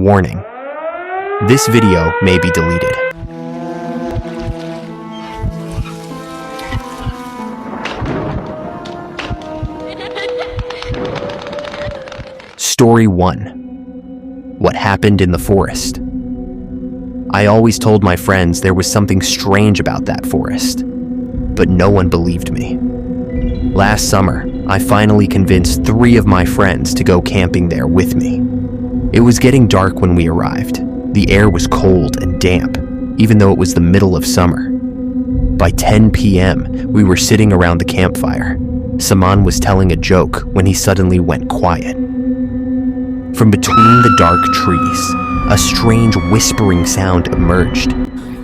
Warning: this video may be deleted. Story 1. What happened in the forest. I always told my friends there was something strange about that forest, but no one believed me. Last summer, I finally convinced 3 of my friends to go camping there with me. It was getting dark when we arrived. The air was cold and damp, even though it was the middle of summer. By 10 p.m., we were sitting around the campfire. Saman was telling a joke when he suddenly went quiet. From between the dark trees, a strange whispering sound emerged,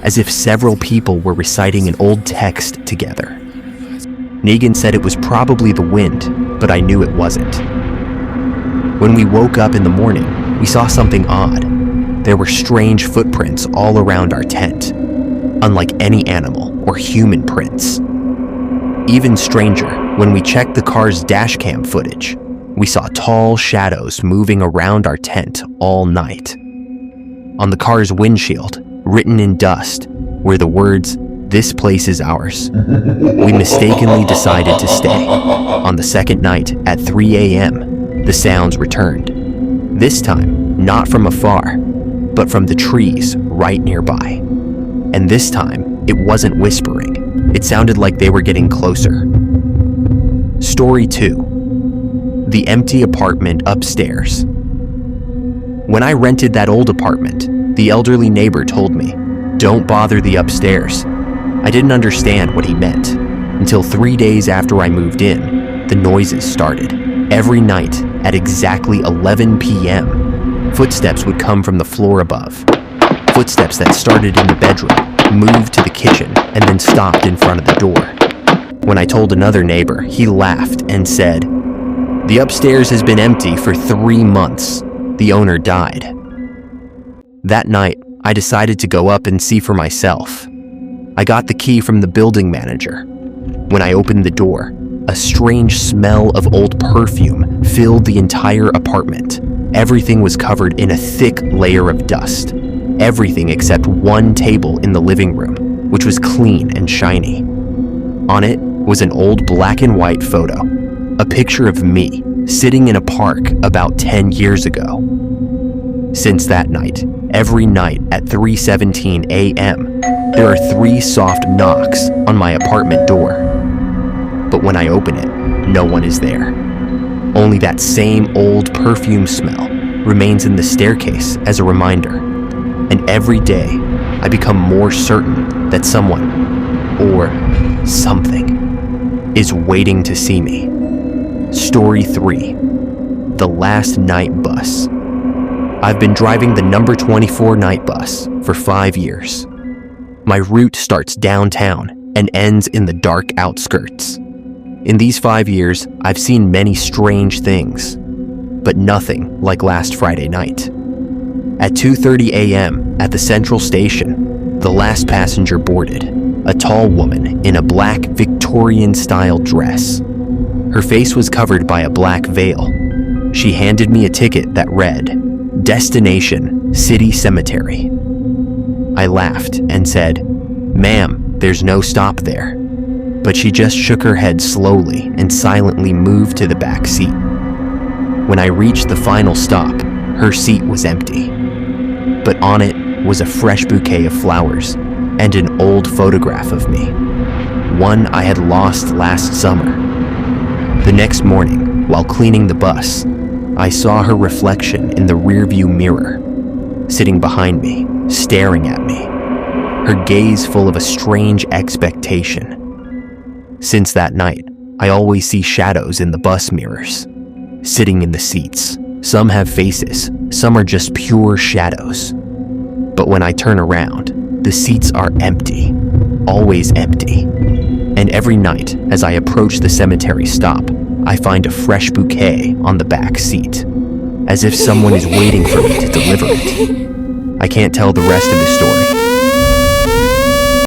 as if several people were reciting an old text together. Negan said it was probably the wind, but I knew it wasn't. When we woke up in the morning, we saw something odd. There were strange footprints all around our tent, unlike any animal or human prints. Even stranger, when we checked the car's dashcam footage, we saw tall shadows moving around our tent all night. On the car's windshield, written in dust, were the words, "This place is ours." We mistakenly decided to stay. On the second night, at 3 a.m., the sounds returned. This time, not from afar, but from the trees right nearby. And this time, it wasn't whispering. It sounded like they were getting closer. Story 2. The empty apartment upstairs. When I rented that old apartment, the elderly neighbor told me, "Don't bother the upstairs." I didn't understand what he meant until 3 days after I moved in, the noises started. Every night at exactly 11 p.m., footsteps would come from the floor above. Footsteps that started in the bedroom, moved to the kitchen, and then stopped in front of the door. When I told another neighbor, he laughed and said, "The upstairs has been empty for 3 months. The owner died." That night, I decided to go up and see for myself. I got the key from the building manager. When I opened the door, a strange smell of old perfume filled the entire apartment. Everything was covered in a thick layer of dust. Everything except one table in the living room, which was clean and shiny. On it was an old black and white photo, a picture of me sitting in a park about 10 years ago. Since that night, every night at 3:17 a.m., there are 3 soft knocks on my apartment door. But when I open it, no one is there. Only that same old perfume smell remains in the staircase as a reminder. And every day, I become more certain that someone, or something, is waiting to see me. Story 3. The last night bus. I've been driving the number 24 night bus for 5 years. My route starts downtown and ends in the dark outskirts. In these 5 years, I've seen many strange things, but nothing like last Friday night. At 2:30 a.m. at the central station, the last passenger boarded, a tall woman in a black Victorian-style dress. Her face was covered by a black veil. She handed me a ticket that read, "Destination, City Cemetery." I laughed and said, "Ma'am, there's no stop there." But she just shook her head slowly and silently moved to the back seat. When I reached the final stop, her seat was empty. But on it was a fresh bouquet of flowers and an old photograph of me, one I had lost last summer. The next morning, while cleaning the bus, I saw her reflection in the rearview mirror, sitting behind me, staring at me, her gaze full of a strange expectation. Since that night, I always see shadows in the bus mirrors, sitting in the seats. Some have faces, some are just pure shadows. But when I turn around, the seats are empty, always empty. And every night, as I approach the cemetery stop, I find a fresh bouquet on the back seat, as if someone is waiting for me to deliver it. I can't tell the rest of the story,